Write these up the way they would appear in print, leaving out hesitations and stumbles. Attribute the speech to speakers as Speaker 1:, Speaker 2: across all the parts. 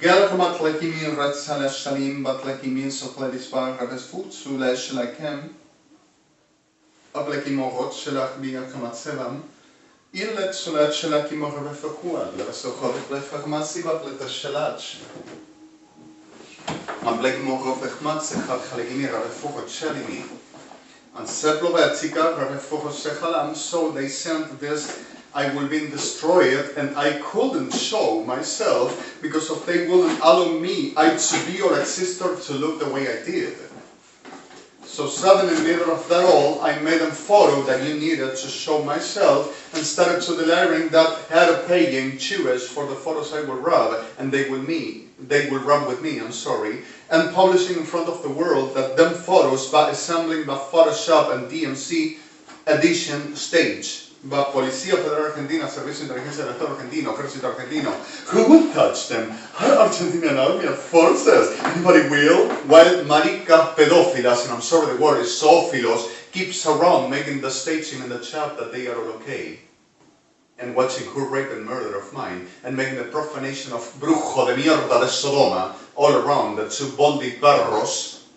Speaker 1: Gelkamat lekimin ratsales shalim bat lekimin sokledis barades futsule shelakem ablekimorot shelach biakamat sevam illet solat shelakimor refekual levesochot lefagmasi bat letashelach ablekimorot vechmat sechal chalegimir refukot shelimi and seplovetzika refukot shechalam. So they sent this, I will be destroyed, and I couldn't show myself because of they wouldn't allow me, I to be or exist or to look the way I did. So suddenly in the middle of that all, I made a photo that you needed to show myself and started to delivering that had a paying Jewish for the photos I will rub, and they will rub with me, I'm sorry, and publishing in front of the world that them photos by assembling by Photoshop and DMC edition stage. But Policía Federal Argentina, Servicio de Inteligencia del Estado Argentino, Ejército Argentino, who would touch them? Our Argentinian army of forces. Anybody will? While maricas pedófilas, and I'm sorry the word is zoófilos, keeps around making the staging in the chat that they are all okay. And watching who rape and murder of mine, and making the profanation of brujo de mierda de Sodoma all around the two Boldi Barros,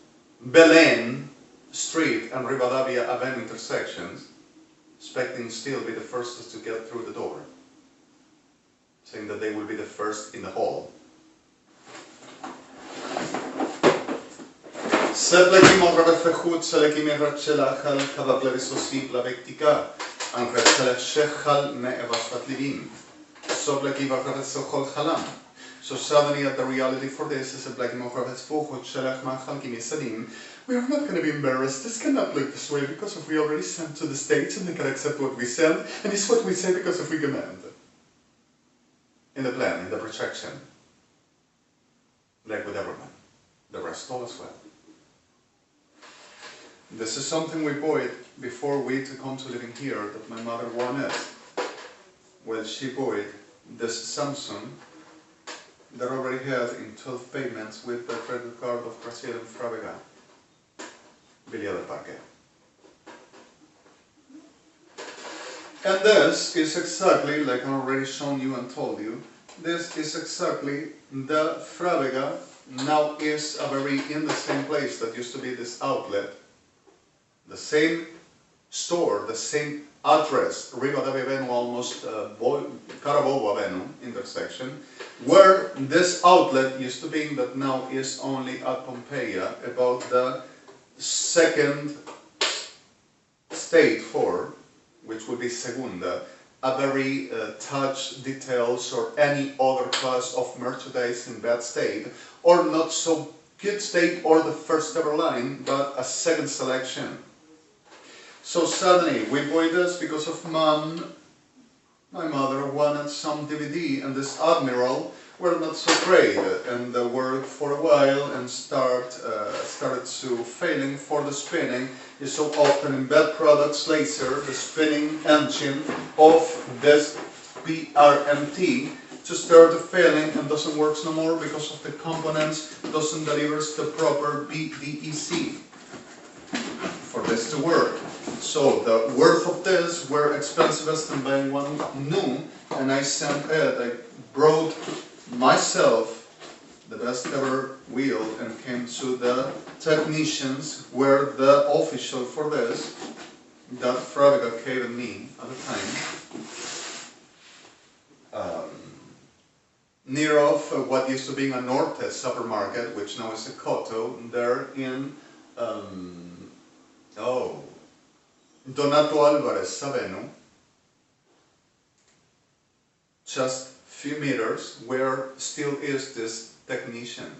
Speaker 1: Belén Street and Rivadavia Avenue intersections, expecting still be the first to get through the door, saying that they will be the first in the hall. So suddenly the reality for this is we are not going to be embarrassed. This cannot look this way because if we already sent to the States and they can accept what we send, and it's what we say because if we command. In the plan, in the projection. Like with everyone. The rest all as well. This is something we bought before we to come to living here that my mother wanted. Well, she bought this Samsung that already had in 12 payments with the credit card of Brazil and Frávega. Villa del Parque. And this is exactly, like I've already shown you and told you, this is exactly the Frávega. Now is a very in the same place that used to be this outlet. The same store, the same address, Rivadavia Avenue, almost Carabobo Avenue intersection, where this outlet used to be, that now is only at Pompeia, about the second state for, which would be segunda, a very touch details or any other class of merchandise in bad state, or not so good state, or the first ever line, but a second selection. So suddenly we bought this because of my mother wanted some DVD, and this Admiral were not so great, and worked for a while and started to failing for the spinning. Is so often in bad products laser, the spinning engine of this BRMT to start the failing and doesn't work no more because of the components doesn't deliver the proper BDEC for this to work. So the worth of this were expensivest than buying one new, and I sent it, I brought myself the best ever wheel and came to the technicians were the official for this that Frávega gave me at the time. Near of what used to be a Norte supermarket, which now is a Cotto, there in Donato Alvarez Avenue, just few meters where still is this technician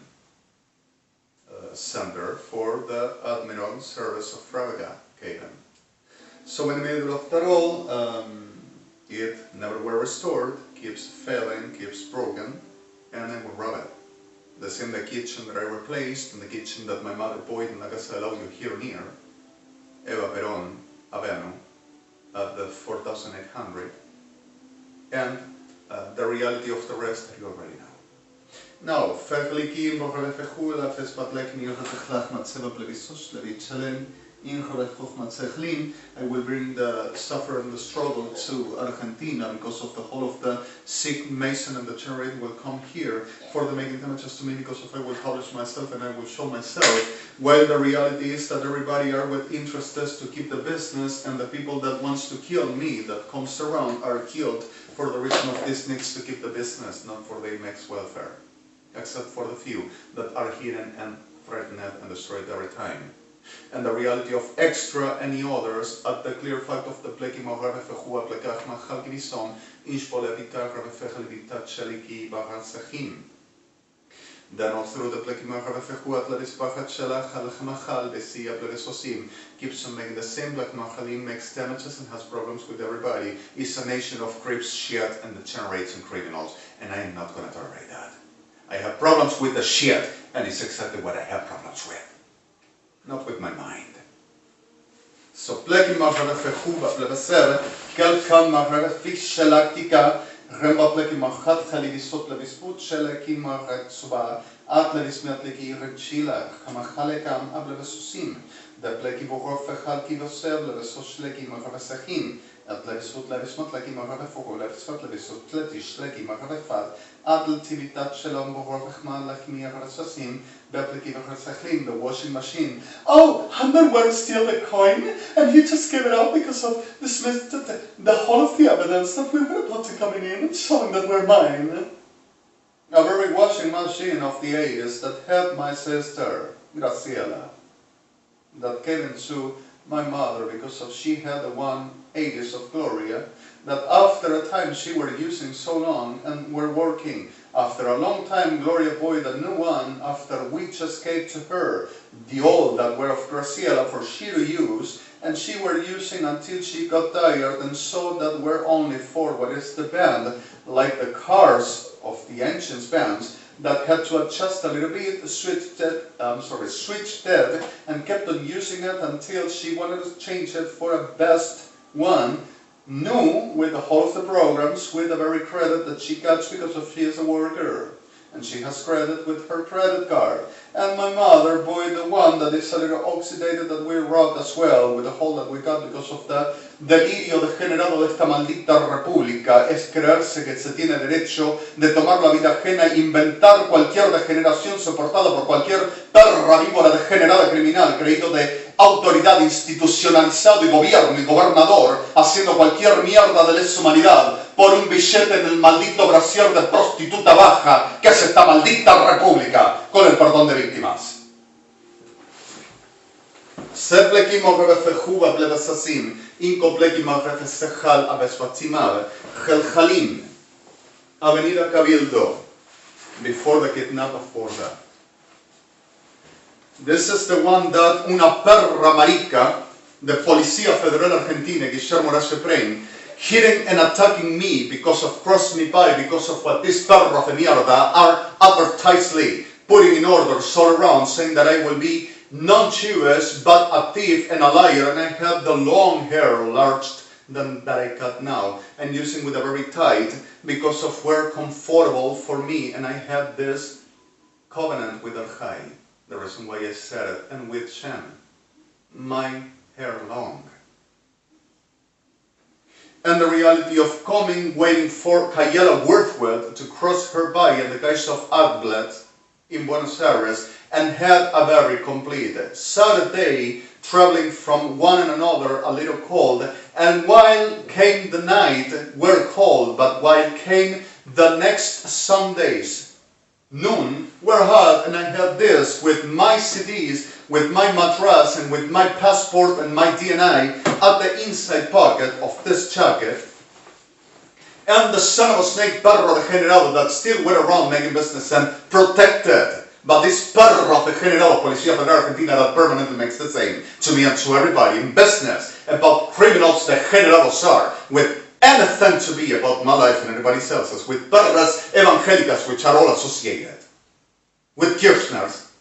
Speaker 1: center for the Admiral service of Frávega Caden. So in the middle of that all, it never were restored, keeps failing, keeps broken, and I will rub it. The same the kitchen that I replaced, and the kitchen that my mother bought in La Casa del Audio here near, Eva Perón Avenue, at the 4800, and the reality of the rest that you already know. Now, Ferlikim, Borrefehula, Fespatlek, Niotatechlach, Matseva Plevisos, Levichalem, in Chochmat I will bring the suffer and the struggle to Argentina, because of the whole of the sick mason and the generate will come here for the making damages to me, because of I will publish myself and I will show myself, while the reality is that everybody are with interests to keep the business, and the people that wants to kill me, that comes around, are killed for the reason of this needs to keep the business, not for the max welfare, except for the few that are hidden and threatened and destroyed every time. And the reality of extra any others at the clear fact of the plekim of Rafehua plekach machalkinison ish polevita Rafehalivitat Sheliki Bahasahim. Then all through the plekim of Rafehua Tladisbachat Shelach Halachmachal Besia Plevesosim keeps on making the same black machalim, makes damages and has problems with everybody. It's a nation of creeps, shit, and degenerates and criminals, and I am not going to tolerate that. I have problems with the shit, and it's exactly what I have problems with. Not with my mind. So, plekim marafechuba pleveser, kelkan marafich shelaktika, remba plekim marchat chalivisot levisput shelakim maratsuba, at levismet leki renchila, kamachalekam ablevesusim, the plekim vorofechal kivoser levesos leki marafesachim, at levisut levismot leki marafefugo levisot levisut letish leki marafefat, at letivitat shalom vorofechman leki marafesasim, the washing machine. Oh, Hunter steal the coin, and he just gave it out because of the whole of the evidence that we were about to coming in and showing that we're mine. A very washing machine of the 80s that had my sister, Graciela, that came into my mother because of she had the 180s of Gloria, that after a time she were using so long and were working. After a long time, Gloria bought a new one after we just gave to her the old that were of Graciela for she to use, and she were using until she got tired and saw that were only for what is the band, like the cars of the ancient bands, that had to adjust a little bit, switched it, and kept on using it until she wanted to change it for a best one, new with the whole of the programs, with the very credit that she gets because of she is a worker, and she has credit with her credit card. And my mother bought the one that is a little oxidated that we robbed as well, with the whole that we got because of the delirio degenerado de esta maldita república, es creerse que se tiene derecho de tomar la vida ajena e inventar cualquier degeneración soportada por cualquier perra víbora degenerada criminal, creído de autoridad institucionalizado y gobierno y gobernador, haciendo cualquier mierda de lesa humanidad por un billete en el maldito brasier de prostituta baja que es esta maldita república, con el perdón de víctimas. Se plekim orefechuva plevesasim, inco plekim orefesechal abesvatimave, chelchalim, Avenida Cabildo, before the kidnap of Borda. This is the one that una perra marica, the Policía Federal Argentina, Guillermo Racheprain, hitting and attacking me because of cross me by, because of what this perros de mierda are advertisely putting in orders all around, saying that I will be non-Jewish, but a thief and a liar, and I have the long hair larger than that I cut now, and using with a very tight, because of where comfortable for me, and I have this covenant with Al-Chai, the reason why I said it, and with Shem, my hair long. And the reality of coming, waiting for Kayela Worthwood to cross her by in the case of Adblet in Buenos Aires, and had a very complete Saturday, traveling from one and another a little cold, and while came the night were cold, but while came the next Sundays, noon were hot, and I had this with my CDs, with my mattress, and with my passport and my DNA at the inside pocket of this jacket, and the son of a snake perro degenerado that still went around making business and protected by this perro degenerado Policía Federal Argentina that permanently makes the same to me and to everybody in business about criminals degenerados are, with anything to be about my life and everybody else's, with perras evangelicals which are all associated, with Kirschners,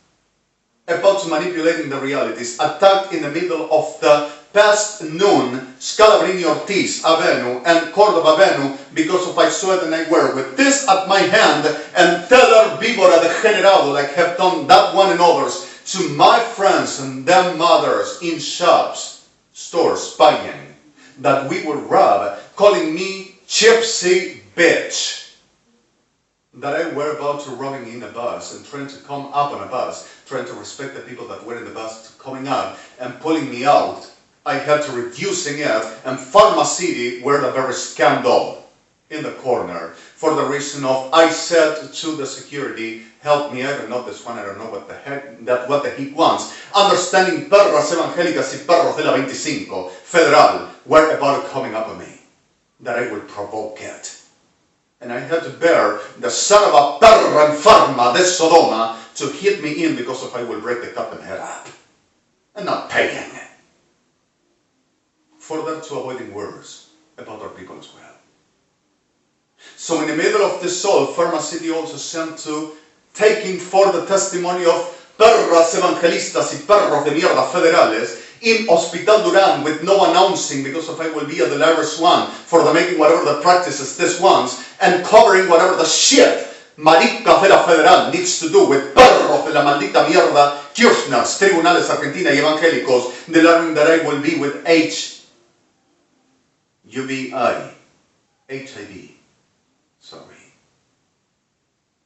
Speaker 1: about manipulating the realities, attacked in the middle of the past noon, Scalabrini Ortiz Avenue and Cordova Avenue, because of I saw it and I were with this at my hand, and Teller Víbora degenerado, like have done that one and others, to my friends and their mothers in shops, stores, buying, that we would rob, calling me gypsy bitch. That I were about to robbing in a bus and trying to come up on a bus, trying to respect the people that were in the bus coming up and pulling me out. I had to reducing it, and Pharma City were the very scandal in the corner for the reason of I said to the security, help me, I don't know this one, I don't know what the heck wants. Understanding perras evangélicas y perros de la 25 Federal were about coming up on me, that I would provoke it. And I had to bear the son of a perra enferma de Sodoma to hit me in because if I will break the cup and head up. And not paying. Further to avoiding words about our people as well. So in the middle of this all, Pharma City also sent to taking for the testimony of perras evangelistas y perros de mierda federales in Hospital Duran with no announcing because if I will be a delirious one for the making whatever the practices this wants and covering whatever the shit maricas de la federal needs to do with perros de la maldita mierda, KIRSCHNERs, Tribunales Argentina y Evangélicos, declaring that I will be with HIV, sorry.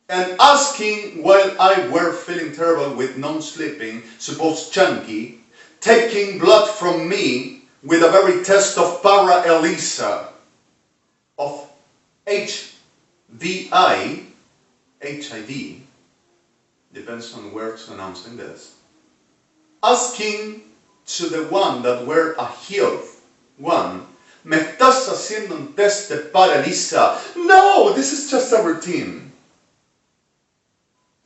Speaker 1: And asking while I were feeling terrible with non-sleeping, supposed junkie, taking blood from me with a very test of para-ELISA of HIV, depends on where to announcing this, asking to the one that were a healed one, ¿me estás haciendo un test de para-ELISA? No, this is just a routine.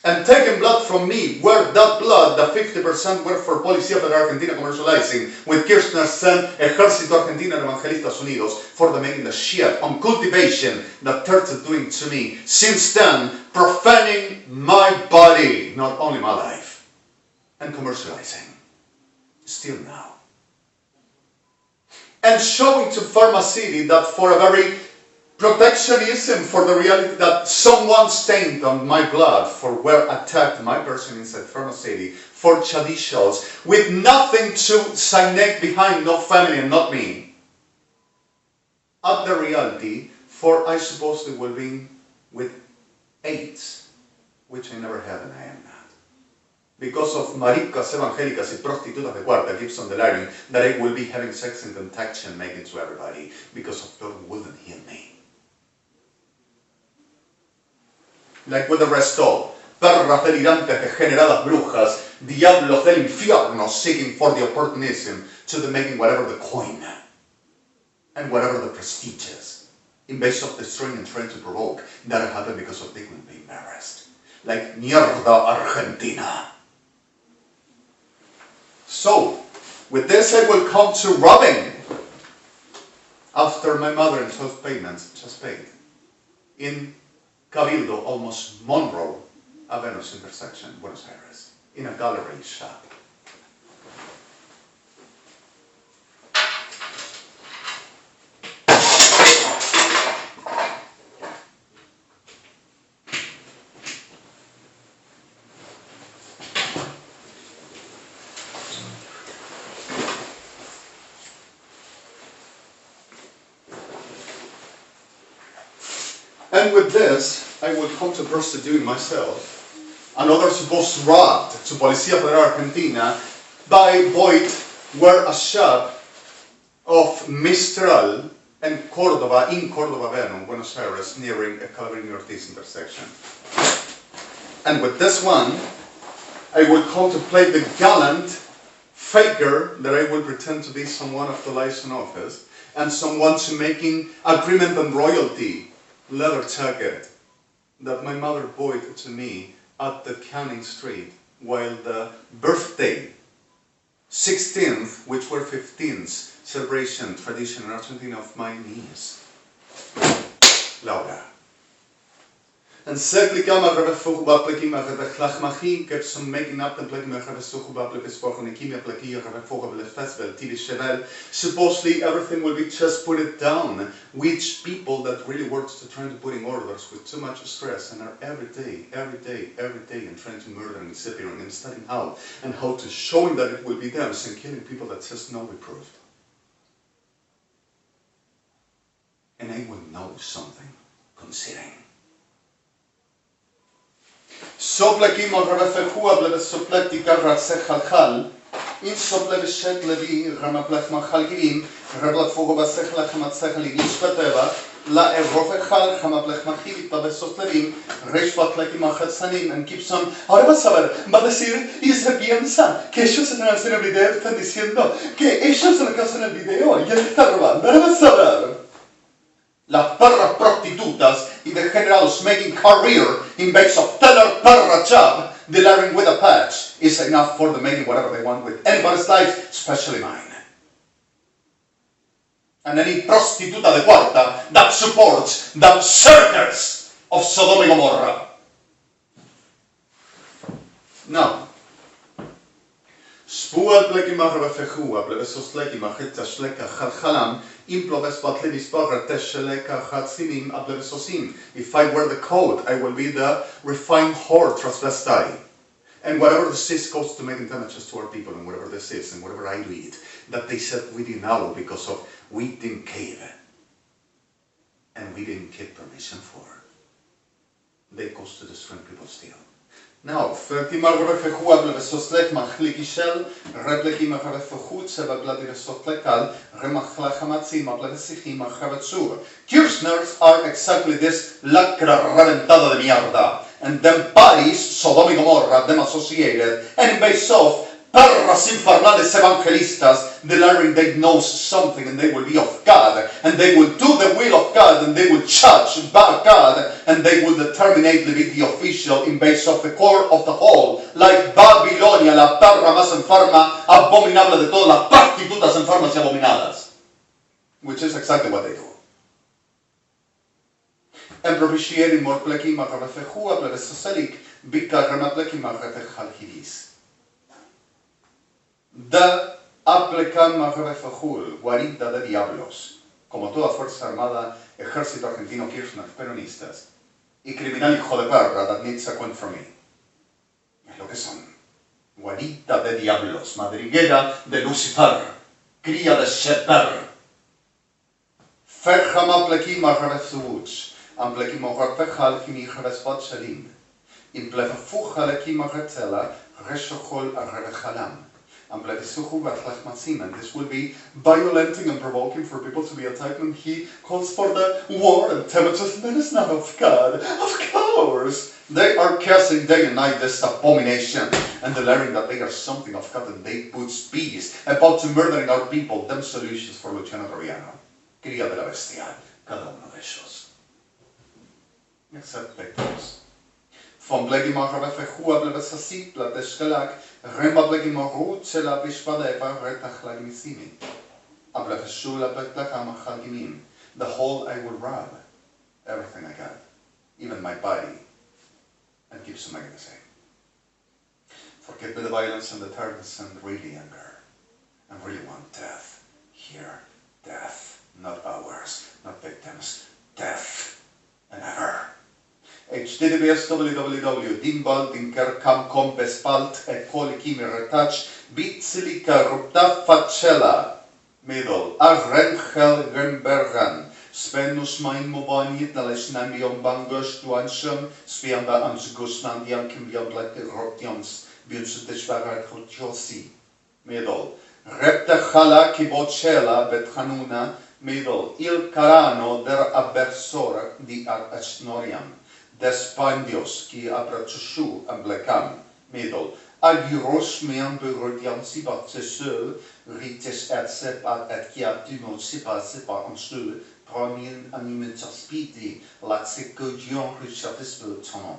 Speaker 1: And taking blood from me, where that blood, the 50% were for Policía Federal Argentina commercializing with KIRSCHNERs and Ejército Argentino and Evangelistas Unidos for the making the shit on cultivation that they're doing to me. Since then, profaning my body, not only my life, and commercializing. Still now. And showing to Pharma City that for a very protectionism for the reality that someone stained on my blood for where attacked my person inside Pharma City for judicials with nothing to signate behind, no family and not me. At the reality, for I supposedly will be with AIDS, which I never had and I am not. Because of maricas evangélicas y prostitutas de cuarta keeps on declaring that I will be having sex and contaction making to everybody because of God wouldn't heal me. Like with the rest all, perras delirantes degeneradas brujas, diablos del infierno seeking for the opportunism to the making whatever the coin and whatever the prestigious in base of destroying and trying to provoke that happened because of they will be embarrassed. Like mierda Argentina. So, with this I will come to robbing after my mother and 12 payments just paid in Cabildo, almost Monroe, Avenos intersection, Buenos Aires, in a gallery shop. And with this, I will come to prostituting myself. Another supposed robbed to Policía Federal Argentina by WIHT were a shop of Mistral and Córdoba, in Córdoba, Venom, Buenos Aires, nearing a Calabrini Ortiz intersection. And with this one, I will come to play the gallant faker that I will pretend to be someone of the liaison office and someone to making agreement on royalty leather jacket that my mother bought to me at the Canning Street while the birthday 16th, which were 15th celebration tradition in Argentina of my niece, Laura. En seklikama rebefuba plekima rebechlachmachi, kept some making up and plekima rebesuba plekisforchonikimia plekia rebefuga festival, tili chevel. Supposedly everything will be just put it down. Which people that really works to trying to put in orders with too much stress and are every day, and trying to murder and disappearing and studying how to showing that it will be them and killing people that just no reproved. And I will know something, considering. Soplekim rebefechua blebesopletika ratsechalchal, in soplebeshet levi ramaplech machalgim, reblafugo basechla chamatsechli nishpateva, la evrofechal chamaplech machivit babesoplevim, reshvatlekim machatsanim, and keep some. Ahora vas a ver, va a decir, y se piensa que ellos están haciendo el video, están diciendo que ellos son los que hacen el video y él está robando. Ahora vas a ver. Las perras prostitutas y degenerados making career in base of teller perra job, delivering with a patch is enough for them making whatever they want with anybody's life, especially mine. And any prostituta de cuarta that supports the circus of Sodom and Gomorrah. Now, Spuad blekimach rebefechua, blebesostlekimach etashleka chalchalam, imploves batlevispar tesheleka chatzinim ablebesosim. If I were the code, I will be the refined whore transvestite. And whatever this is goes to making damages to our people, and whatever this is, and whatever I read, that they said we didn't know because of we didn't cave. And we didn't get permission for. They goes to destroy people still. Now, fertimar refechua blebesoslek machlikishel, replekim refechut sebabladir sotlekal, remachlachamatzim ablebesichim achavetzur. Kirschners are exactly this lacra reventada de mierda. And them bodies, Sodom y Gomorra, them associated, and in base of perras infernales evangelistas, delivering they know something and they will be of God, and they will do the will of God, and they will judge by God, and they will determinately be the official in base of the core of the whole, like Babilonia, la perra más enferma, abominable de todas las prostitutas enfermas y abominadas. Which is exactly what they do. And propitiating more plekim arrefechua blebesoselik, bika remaplekim arrefechalhidis. The aplecan marrefejul, guarida de diablos, como toda fuerza armada, ejército argentino Kirchner-Peronistas, y criminal hijo de perra that needs a coin from me. Es lo que son. Guarida de diablos, madriguera de Lucifer, cría de Sheper. Ferjam aplekim arrefezuch, amplekim arrefejal kimi arrefesvat shalim, implefuch alekim arretela, reshochol arrevechalam. And this will be violenting and provoking for people to be attacked, and he calls for the war and temperatures. That is not of God. Of course. They are cursing day and night this abomination, and declaring that they are something of God, and they put peace about to murdering our people. Them solutions for Luciano Toriano. Cría de la bestia, cada uno de ellos. Except victims. Von Blegimach Refechua Blebesasit, Plateshkelak, Remba Blegimorut, Sela Bishpadeva, Retachlagmisimi. Ablefeshula Betlachamachalgimim. The whole I will rob. Everything I got. Even my body. And keep some the same. Forget the violence and the tiredness and really anger. And really want death. Here, death. Not ours. Not victims. Death. And ever. HTTPS www dinkercam.com bespalt et colikim retach bitzilika rupta facella middle arrengel gembergan spenus mein mobanit nalesnam biom bangos duansham sviamba ansgusnan dian kimbiam black rotions biunsuteshvarat hotjosi middle repta chala kibocella bethanuna middle il carano der abersor di asnoriam Despandios qui abrachushu amblecam, middle. Agiros meam berodiam sibat seul, rites et sepat et kiatuno sipat sepat en seul, promin animetas piti, la secodion richatispeluton.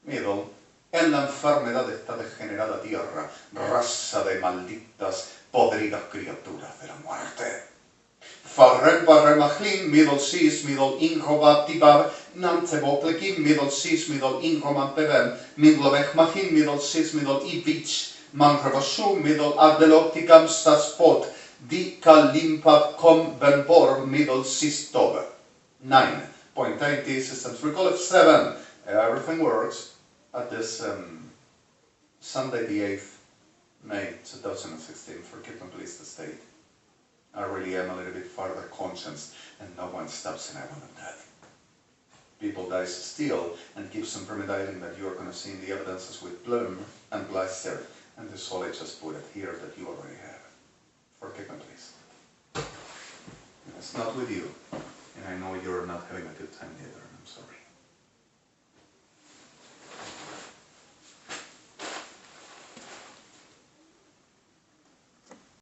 Speaker 1: Middle. En la enfermedad esta degenerada tierra, raza de malditas, podridas criaturas de la muerte. Farreba remachlin, middle sis, middle inrobab tibab, Nantevopleki, middle sis, middle inroman peven, middle vehmachin, middle sis, middle ivich, mantrevashu, middle adelopticam staspot, di kalimpa convenbor, middle sis tover. 9.80 systems. Recall F7. Everything works at this Sunday the 8th May 2016. Forgive me please the state. I really am a little bit farther conscious and no one stops and I want to death. People dies still and keep some premeditating that you are going to see in the evidences with Bloom and Bleister and this all I just put it here that you already have. Forgive me please. It's not with you and I know you're not having a good time either and I'm sorry.